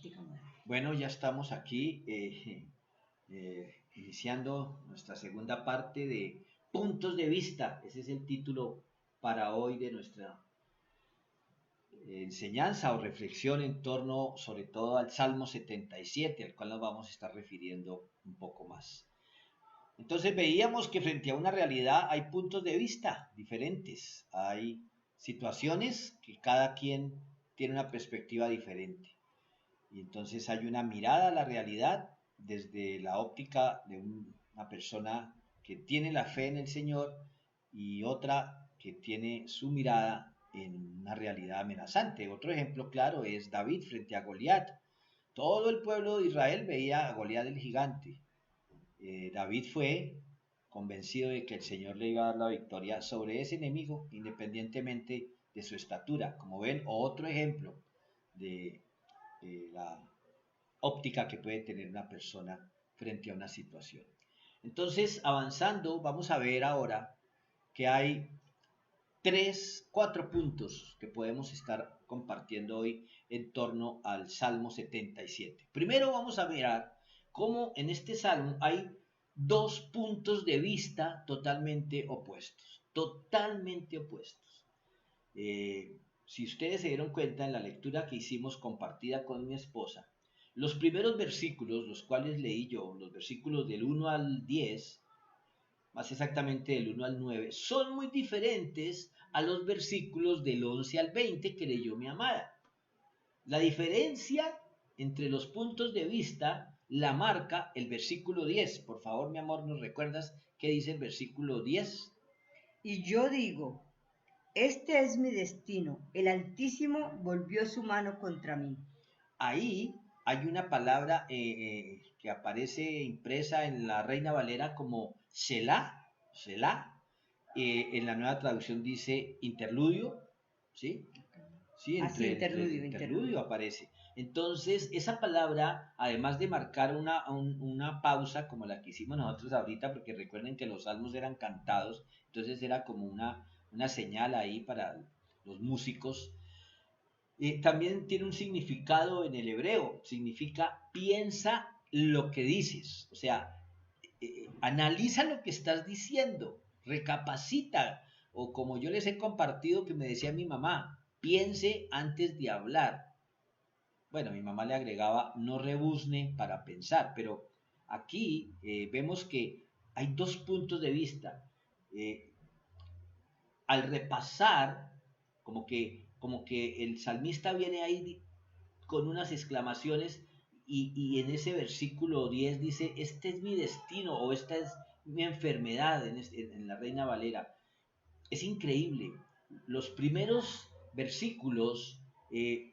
Óptica moderna. Bueno, ya estamos aquí iniciando nuestra segunda parte de Puntos de Vista. Ese es el título para hoy de nuestra enseñanza o reflexión en torno sobre todo al Salmo 77, al cual nos vamos a estar refiriendo un poco más. Entonces veíamos que frente a una realidad hay puntos de vista diferentes, hay situaciones que cada quien tiene una perspectiva diferente. Y entonces hay una mirada a la realidad desde la óptica de una persona que tiene la fe en el Señor y otra que tiene su mirada en una realidad amenazante. Otro ejemplo claro es David frente a Goliat. Todo el pueblo de Israel veía a Goliat el gigante. David fue convencido de que el Señor le iba a dar la victoria sobre ese enemigo, independientemente de su estatura. Como ven, otro ejemplo de la óptica que puede tener una persona frente a una situación. Entonces, avanzando, vamos a ver ahora que hay cuatro puntos que podemos estar compartiendo hoy en torno al Salmo 77. Primero vamos a mirar cómo en este Salmo hay dos puntos de vista totalmente opuestos, totalmente opuestos. Si ustedes se dieron cuenta en la lectura que hicimos compartida con mi esposa, los primeros versículos, los cuales leí yo, los versículos del 1 al 10, más exactamente del 1 al 9, son muy diferentes a los versículos del 11 al 20 que leyó mi amada. La diferencia entre los puntos de vista la marca el versículo 10. Por favor, mi amor, ¿nos recuerdas qué dice el versículo 10? Y yo digo, este es mi destino, el Altísimo volvió su mano contra mí. Ahí hay una palabra que aparece impresa en la Reina Valera como Selah, Selah. En la nueva traducción dice interludio, ¿sí? Sí, Así, entre interludio aparece. Entonces, esa palabra, además de marcar una pausa como la que hicimos nosotros ahorita, porque recuerden que los salmos eran cantados, entonces era como una señal ahí para los músicos. También tiene un significado en el hebreo, significa piensa lo que dices, o sea, analiza lo que estás diciendo, recapacita, o como yo les he compartido que me decía mi mamá, piense antes de hablar. Bueno, mi mamá le agregaba, no rebuzne para pensar, pero aquí vemos que hay dos puntos de vista. Eh, Al repasar, como que el salmista viene ahí con unas exclamaciones y en ese versículo 10 dice, este es mi destino o esta es mi enfermedad en la Reina Valera. Es increíble. Los primeros versículos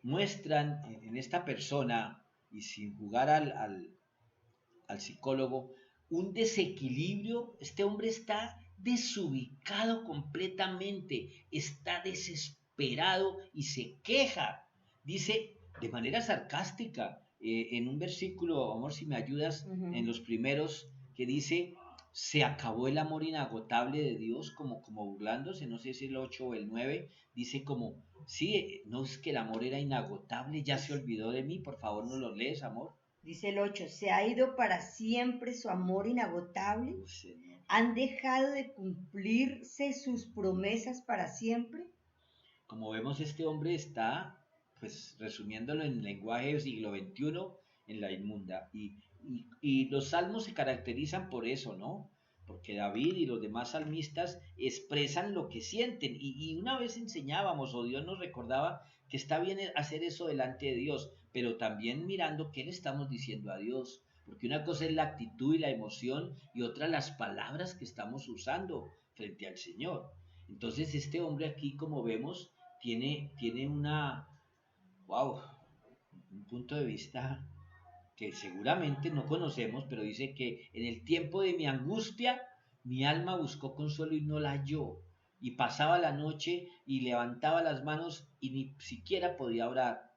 muestran en esta persona, y sin jugar al psicólogo, un desequilibrio. Este hombre está desubicado completamente, está desesperado y se queja. Dice de manera sarcástica en un versículo, amor, si me ayudas, en los primeros, que dice, se acabó el amor inagotable de Dios, como burlándose, no sé si el 8 o el 9, dice como, sí, no es que el amor era inagotable, ya se olvidó de mí, por favor no lo lees, amor. Dice el 8, ¿se ha ido para siempre su amor inagotable? Señor. ¿Han dejado de cumplirse sus promesas para siempre? Como vemos, este hombre está, pues resumiéndolo en lenguaje del siglo XXI, en la inmunda. Y los salmos se caracterizan por eso, ¿no? Porque David y los demás salmistas expresan lo que sienten. Y una vez enseñábamos, o Dios nos recordaba, que está bien hacer eso delante de Dios, pero también mirando qué le estamos diciendo a Dios. Porque una cosa es la actitud y la emoción, y otra las palabras que estamos usando frente al Señor. Entonces, este hombre aquí, como vemos, tiene wow, un punto de vista que seguramente no conocemos, pero dice que en el tiempo de mi angustia, mi alma buscó consuelo y no la halló. Y pasaba la noche y levantaba las manos y ni siquiera podía orar.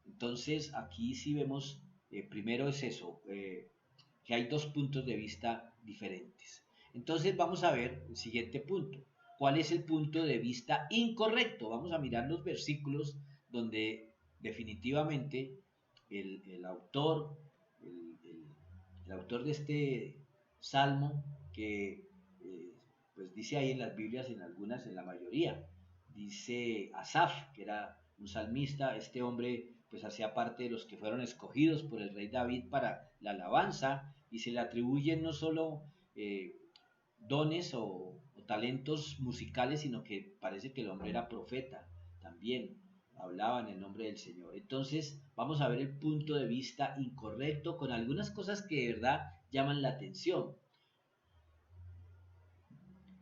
Entonces, aquí sí vemos, primero es eso, que hay dos puntos de vista diferentes. Entonces, vamos a ver el siguiente punto. ¿Cuál es el punto de vista incorrecto? Vamos a mirar los versículos donde definitivamente el autor, el, el- el autor de este salmo, que pues dice ahí en las Biblias, en algunas, en la mayoría, dice Asaf, que era un salmista. Este hombre pues hacía parte de los que fueron escogidos por el rey David para la alabanza, y se le atribuyen no solo dones o talentos musicales, sino que parece que el hombre era profeta también, hablaba en el nombre del Señor. Entonces vamos a ver el punto de vista incorrecto con algunas cosas que de verdad llaman la atención.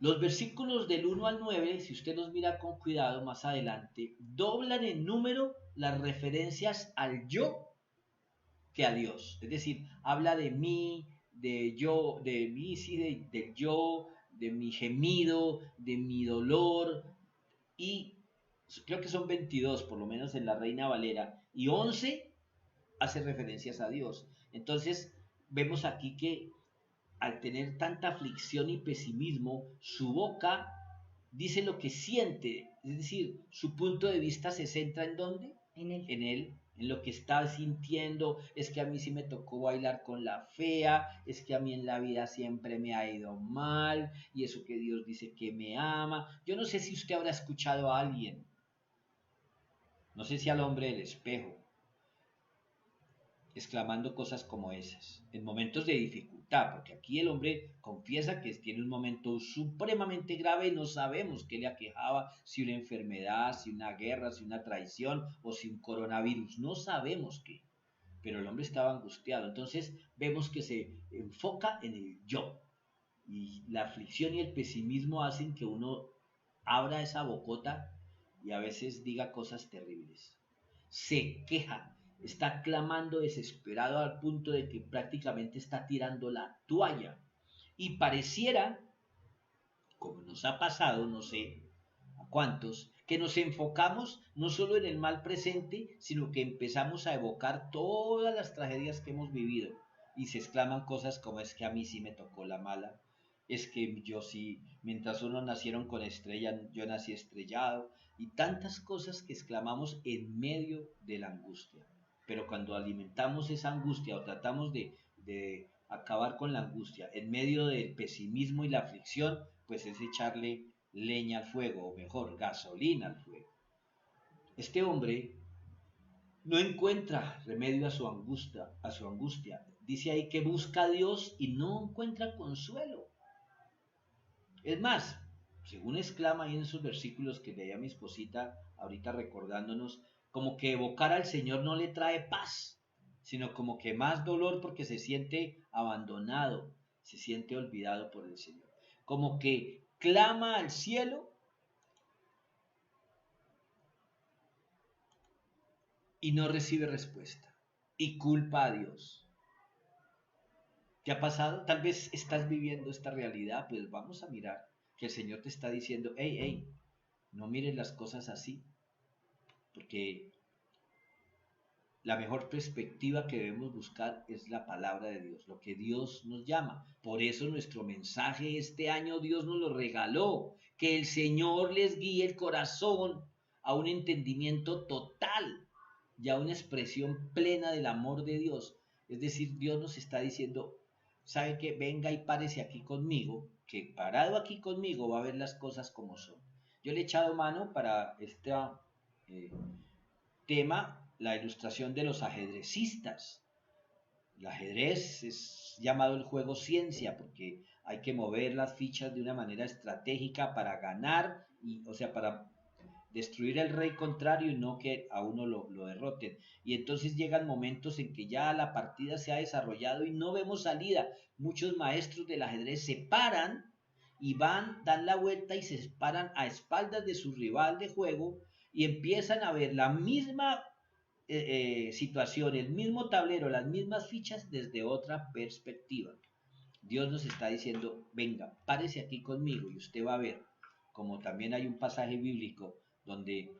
Los versículos del 1 al 9, si usted los mira con cuidado más adelante, doblan en número las referencias al yo que a Dios. Es decir, habla de mí, de yo, de mí, sí, del yo, de mi gemido, de mi dolor, y creo que son 22, por lo menos en la Reina Valera, y 11 hace referencias a Dios. Entonces, vemos aquí que al tener tanta aflicción y pesimismo, su boca dice lo que siente, es decir, su punto de vista se centra en dónde, En él. en lo que está sintiendo. Es que a mí sí me tocó bailar con la fea, es que a mí en la vida siempre me ha ido mal, y eso que Dios dice que me ama. Yo no sé si usted habrá escuchado a alguien, no sé si al hombre del espejo, exclamando cosas como esas, en momentos de dificultad, porque aquí el hombre confiesa que tiene un momento supremamente grave y no sabemos qué le aquejaba, si una enfermedad, si una guerra, si una traición o si un coronavirus, no sabemos qué, pero el hombre estaba angustiado. Entonces vemos que se enfoca en el yo, y la aflicción y el pesimismo hacen que uno abra esa bocota y a veces diga cosas terribles. Se queja, está clamando desesperado al punto de que prácticamente está tirando la toalla. Y pareciera, como nos ha pasado, no sé a cuántos, que nos enfocamos no solo en el mal presente, sino que empezamos a evocar todas las tragedias que hemos vivido, y se exclaman cosas como: es que a mí sí me tocó la mala, es que yo sí, mientras unos nacieron con estrella, yo nací estrellado, y tantas cosas que exclamamos en medio de la angustia. Pero cuando alimentamos esa angustia o tratamos de acabar con la angustia en medio del pesimismo y la aflicción, pues es echarle leña al fuego, o mejor, gasolina al fuego. Este hombre no encuentra remedio a su angustia. Dice ahí que busca a Dios y no encuentra consuelo. Es más, según exclama ahí en esos versículos que leía mi esposita ahorita recordándonos, como que evocar al Señor no le trae paz, sino como que más dolor, porque se siente abandonado, se siente olvidado por el Señor. Como que clama al cielo y no recibe respuesta, y culpa a Dios. ¿Qué ha pasado? Tal vez estás viviendo esta realidad, pues vamos a mirar que el Señor te está diciendo: hey, hey, no mires las cosas así, porque la mejor perspectiva que debemos buscar es la palabra de Dios, lo que Dios nos llama. Por eso nuestro mensaje este año Dios nos lo regaló, que el Señor les guíe el corazón a un entendimiento total y a una expresión plena del amor de Dios. Es decir, Dios nos está diciendo: ¿sabe qué? Venga y párese aquí conmigo, que parado aquí conmigo va a ver las cosas como son. Yo le he echado mano para este eh, tema, la ilustración de los ajedrecistas. El ajedrez es llamado el juego ciencia porque hay que mover las fichas de una manera estratégica para ganar, y, o sea, para destruir al rey contrario y no que a uno lo derroten. Y entonces llegan momentos en que ya la partida se ha desarrollado y no vemos salida. Muchos maestros del ajedrez se paran y van, dan la vuelta y se paran a espaldas de su rival de juego y empiezan a ver la misma situación, el mismo tablero, las mismas fichas desde otra perspectiva. Dios nos está diciendo: venga, párese aquí conmigo y usted va a ver, como también hay un pasaje bíblico donde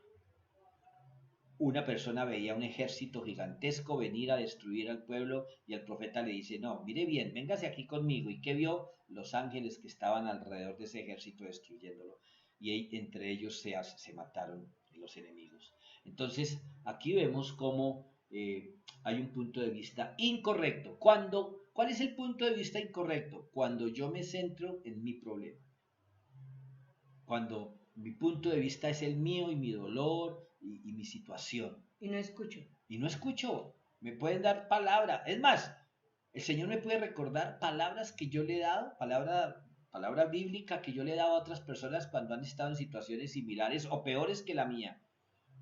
una persona veía un ejército gigantesco venir a destruir al pueblo, y el profeta le dice: no, mire bien, véngase aquí conmigo. ¿Y qué vio? Los ángeles que estaban alrededor de ese ejército destruyéndolo, y entre ellos se mataron los enemigos. Entonces aquí vemos cómo hay un punto de vista incorrecto. ¿Cuál es el punto de vista incorrecto? Cuando yo me centro en mi problema. Cuando mi punto de vista es el mío y mi dolor y mi situación. Y no escucho. Y no escucho. Me pueden dar palabras. Es más, el Señor me puede recordar palabras que yo le he dado, palabra bíblica que yo le he dado a otras personas cuando han estado en situaciones similares o peores que la mía.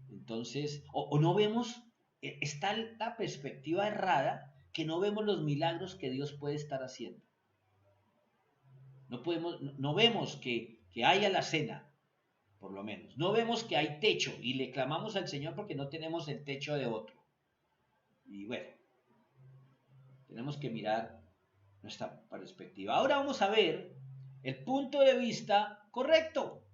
Entonces, o no vemos, está la perspectiva errada, que no vemos los milagros que Dios puede estar haciendo. No vemos que haya la cena, por lo menos. No vemos que hay techo y le clamamos al Señor porque no tenemos el techo de otro. Y bueno, tenemos que mirar nuestra perspectiva. Ahora vamos a ver el punto de vista correcto.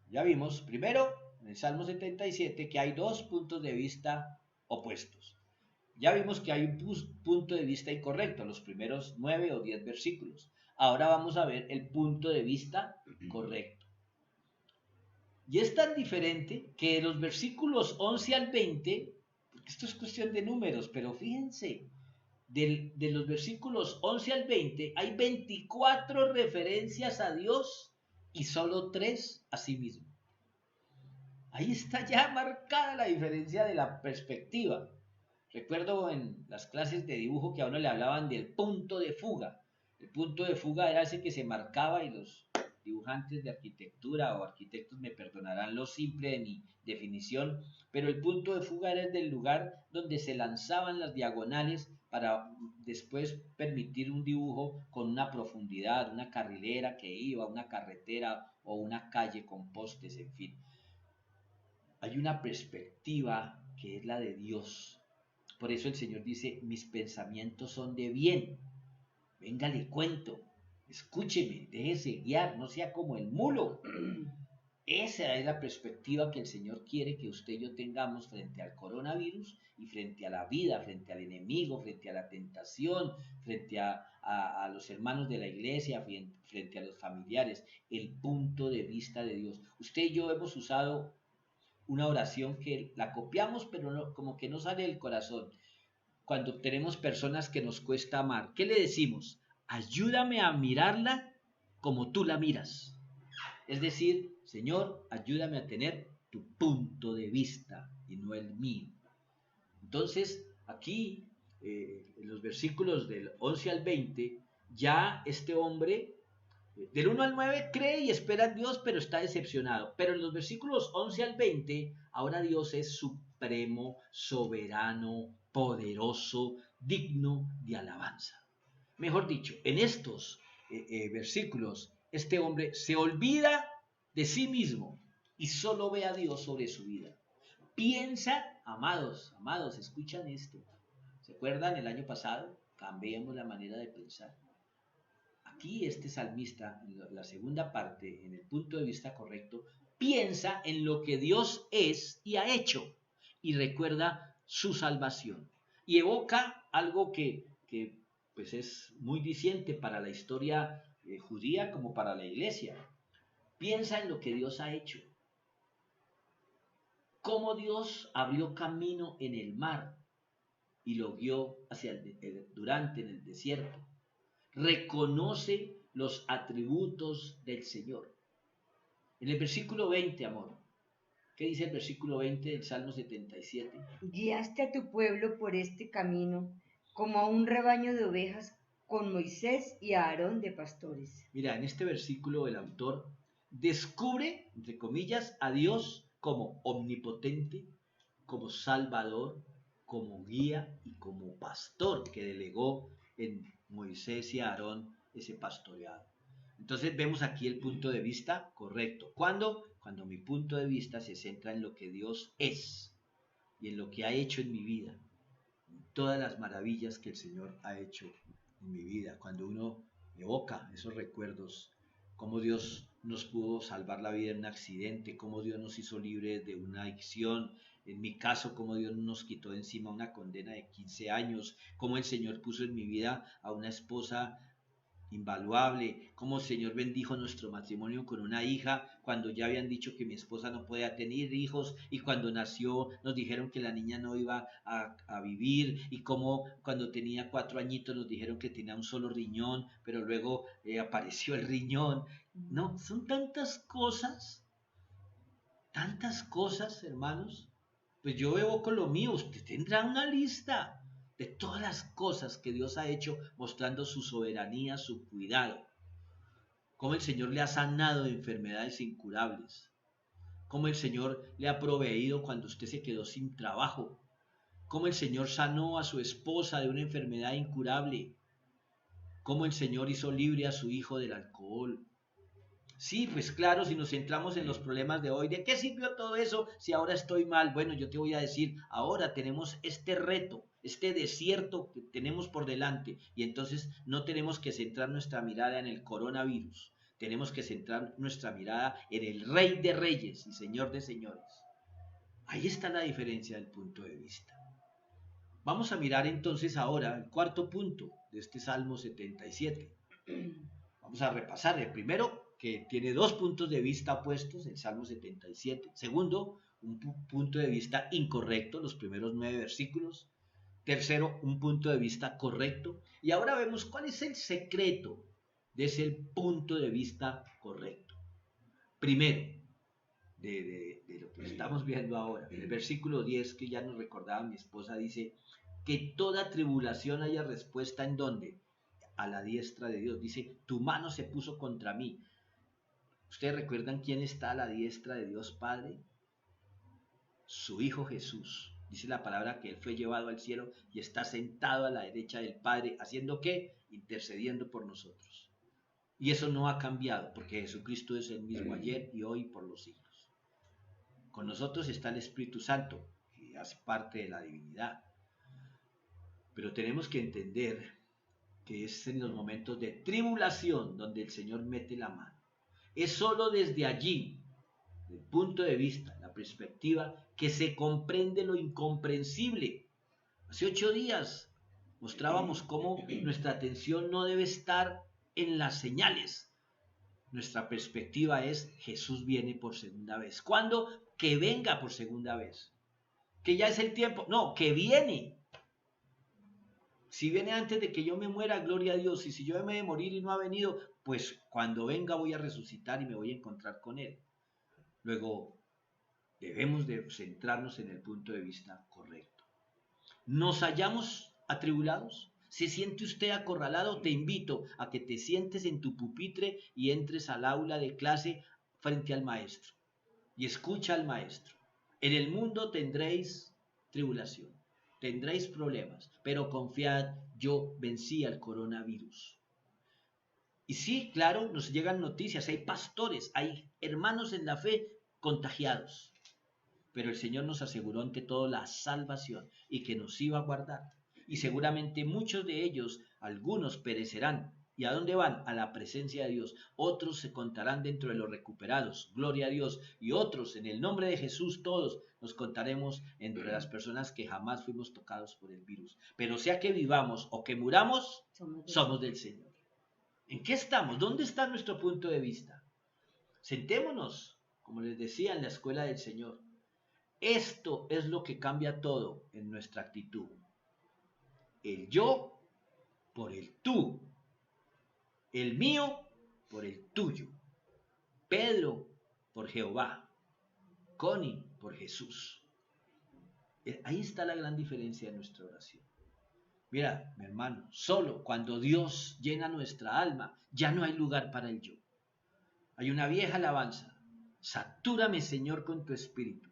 Ya vimos, primero, en el Salmo 77, que hay dos puntos de vista opuestos. Ya vimos que hay un punto de vista incorrecto en los primeros 9 o 10 versículos. Ahora vamos a ver el punto de vista correcto. Y es tan diferente que de los versículos 11 al 20, porque esto es cuestión de números, pero fíjense, de los versículos 11 al 20 hay 24 referencias a Dios y solo 3 a sí mismo. Ahí está ya marcada la diferencia de la perspectiva. Recuerdo en las clases de dibujo que a uno le hablaban del punto de fuga. El punto de fuga era ese que se marcaba y los dibujantes de arquitectura o arquitectos me perdonarán lo simple de mi definición, pero el punto de fuga era el del lugar donde se lanzaban las diagonales para después permitir un dibujo con una profundidad, una carrilera que iba, una carretera o una calle con postes, en fin. Hay una perspectiva que es la de Dios. Por eso el Señor dice, mis pensamientos son de bien. Venga, le cuento. Escúcheme, déjese guiar, no sea como el mulo. Esa es la perspectiva que el Señor quiere que usted y yo tengamos frente al coronavirus y frente a la vida, frente al enemigo, frente a la tentación, frente a los hermanos de la iglesia, frente a los familiares. El punto de vista de Dios. Usted y yo hemos usado una oración que la copiamos, pero no, como que no sale del corazón. Cuando tenemos personas que nos cuesta amar, ¿qué le decimos? Ayúdame a mirarla como tú la miras. Es decir, Señor, ayúdame a tener tu punto de vista y no el mío. Entonces, aquí, en los versículos del 11 al 20, ya este hombre del 1 al 9 cree y espera en Dios, pero está decepcionado. Pero en los versículos 11 al 20, ahora Dios es supremo, soberano, poderoso, digno de alabanza. Mejor dicho, en estos versículos, este hombre se olvida de sí mismo y solo ve a Dios sobre su vida. Piensa, amados, escuchan esto. ¿Se acuerdan el año pasado? Cambiamos la manera de pensar. Aquí este salmista, en la segunda parte, en el punto de vista correcto, piensa en lo que Dios es y ha hecho y recuerda su salvación y evoca algo que pues es muy diciente para la historia judía como para la iglesia. Piensa en lo que Dios ha hecho, cómo Dios abrió camino en el mar y lo guió durante en el desierto. Reconoce los atributos del Señor. En el versículo 20, amor, ¿qué dice el versículo 20 del Salmo 77? Guiaste a tu pueblo por este camino, como a un rebaño de ovejas, con Moisés y a Aarón de pastores. Mira, en este versículo el autor descubre, entre comillas, a Dios como omnipotente, como salvador, como guía y como pastor que delegó en Moisés y Aarón ese pastoreado. Entonces vemos aquí el punto de vista correcto. ¿Cuándo? Cuando mi punto de vista se centra en lo que Dios es y en lo que ha hecho en mi vida, en todas las maravillas que el Señor ha hecho en mi vida. Cuando uno evoca esos recuerdos, cómo Dios nos pudo salvar la vida en un accidente, cómo Dios nos hizo libres de una adicción, en mi caso, cómo Dios nos quitó de encima una condena de 15 años, cómo el Señor puso en mi vida a una esposa invaluable, cómo el Señor bendijo nuestro matrimonio con una hija cuando ya habían dicho que mi esposa no podía tener hijos y cuando nació nos dijeron que la niña no iba a vivir y cómo cuando tenía 4 añitos nos dijeron que tenía un solo riñón, pero luego apareció el riñón. No, son tantas cosas, hermanos. Pues yo veo con lo mío, usted tendrá una lista de todas las cosas que Dios ha hecho mostrando su soberanía, su cuidado, cómo el Señor le ha sanado de enfermedades incurables, cómo el Señor le ha proveído cuando usted se quedó sin trabajo, cómo el Señor sanó a su esposa de una enfermedad incurable, cómo el Señor hizo libre a su hijo del alcohol. Sí, pues claro, si nos centramos en los problemas de hoy, ¿de qué sirvió todo eso si ahora estoy mal? Bueno, yo te voy a decir, ahora tenemos este reto, este desierto que tenemos por delante y entonces no tenemos que centrar nuestra mirada en el coronavirus, tenemos que centrar nuestra mirada en el Rey de Reyes y Señor de Señores. Ahí está la diferencia del punto de vista. Vamos a mirar entonces ahora el cuarto punto de este Salmo 77. Vamos a repasar el primero, que tiene 2 puntos de vista opuestos, el Salmo 77. Segundo, un punto de vista incorrecto, los primeros 9 versículos. Tercero, un punto de vista correcto. Y ahora vemos cuál es el secreto de ese punto de vista correcto. Primero, de lo que estamos viendo ahora, el versículo 10 que ya nos recordaba mi esposa, dice que toda tribulación haya respuesta en ¿dónde? A la diestra de Dios. Dice, tu mano se puso contra mí. ¿Ustedes recuerdan quién está a la diestra de Dios Padre? Su Hijo Jesús. Dice la palabra que Él fue llevado al cielo y está sentado a la derecha del Padre, ¿haciendo qué? Intercediendo por nosotros. Y eso no ha cambiado, porque Jesucristo es el mismo ayer y hoy por los siglos. Con nosotros está el Espíritu Santo, que hace parte de la divinidad. Pero tenemos que entender que es en los momentos de tribulación donde el Señor mete la mano. Es solo desde allí, del punto de vista, la perspectiva, que se comprende lo incomprensible. Hace 8 días mostrábamos cómo nuestra atención no debe estar en las señales. Nuestra perspectiva es Jesús viene por segunda vez. ¿Cuándo? Que venga por segunda vez. Que ya es el tiempo. No, que viene. Si viene antes de que yo me muera, gloria a Dios. Y si yo me he de morir y no ha venido, pues cuando venga voy a resucitar y me voy a encontrar con Él. Luego, debemos de centrarnos en el punto de vista correcto. ¿Nos hallamos atribulados? ¿Se siente usted acorralado? Te invito a que te sientes en tu pupitre y entres al aula de clase frente al maestro. Y escucha al maestro. En el mundo tendréis tribulación. Tendréis problemas, pero confiad, yo vencí al coronavirus. Y sí, claro, nos llegan noticias, hay pastores, hay hermanos en la fe contagiados, pero el Señor nos aseguró ante todo la salvación y que nos iba a guardar. Y seguramente muchos de ellos, algunos perecerán. ¿Y a dónde van? A la presencia de Dios. Otros se contarán dentro de los recuperados, gloria a Dios. Y otros, en el nombre de Jesús, todos nos contaremos entre las personas que jamás fuimos tocados por el virus. Pero sea que vivamos o que muramos, somos del Señor. ¿En qué estamos? ¿Dónde está nuestro punto de vista? Sentémonos, como les decía, en la escuela del Señor. Esto es lo que cambia todo en nuestra actitud. El yo por el tú. El mío por el tuyo. Pedro por Jehová. Connie por Jesús. Ahí está la gran diferencia de nuestra oración. Mira, mi hermano, solo cuando Dios llena nuestra alma, ya no hay lugar para el yo. Hay una vieja alabanza. Satúrame, Señor, con tu espíritu.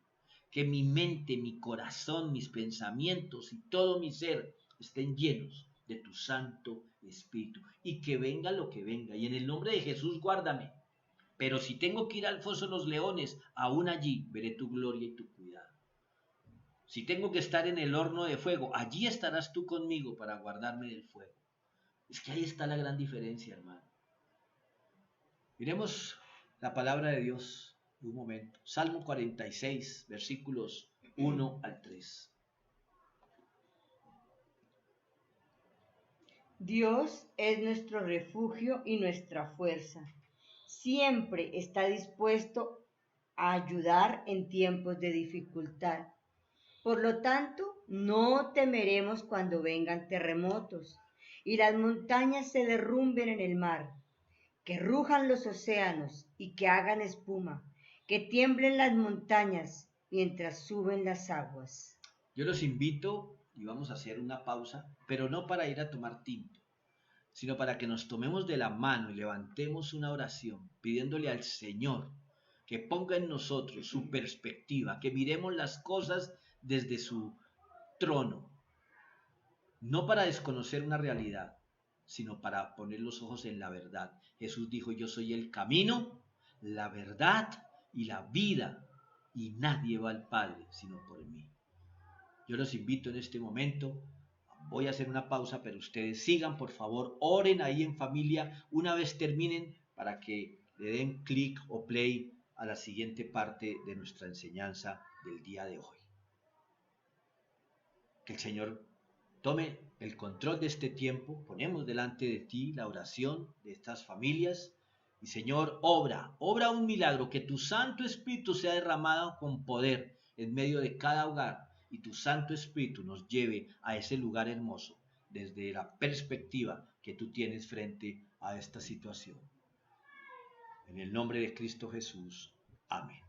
Que mi mente, mi corazón, mis pensamientos y todo mi ser estén llenos de tu Santo Espíritu. Y que venga lo que venga. Y en el nombre de Jesús, guárdame. Pero si tengo que ir al foso de los leones, aún allí veré tu gloria y tu cuidado. Si tengo que estar en el horno de fuego, allí estarás tú conmigo para guardarme del fuego. Es que ahí está la gran diferencia, hermano. Miremos la palabra de Dios un momento. Salmo 46, versículos 1 al 3. Dios es nuestro refugio y nuestra fuerza. Siempre está dispuesto a ayudar en tiempos de dificultad. Por lo tanto, no temeremos cuando vengan terremotos y las montañas se derrumben en el mar, que rujan los océanos y que hagan espuma, que tiemblen las montañas mientras suben las aguas. Yo los invito y vamos a hacer una pausa, pero no para ir a tomar tinto, sino para que nos tomemos de la mano y levantemos una oración pidiéndole al Señor que ponga en nosotros su perspectiva, que miremos las cosas desde su trono, no para desconocer una realidad, sino para poner los ojos en la verdad. Jesús dijo, yo soy el camino, la verdad y la vida, y nadie va al Padre sino por mí. Yo los invito en este momento, voy a hacer una pausa, pero ustedes sigan, por favor, oren ahí en familia una vez terminen para que le den clic o play a la siguiente parte de nuestra enseñanza del día de hoy. Que el Señor tome el control de este tiempo, ponemos delante de ti la oración de estas familias y Señor, obra un milagro, que tu Santo Espíritu sea derramado con poder en medio de cada hogar y tu Santo Espíritu nos lleve a ese lugar hermoso desde la perspectiva que tú tienes frente a esta situación. En el nombre de Cristo Jesús. Amén.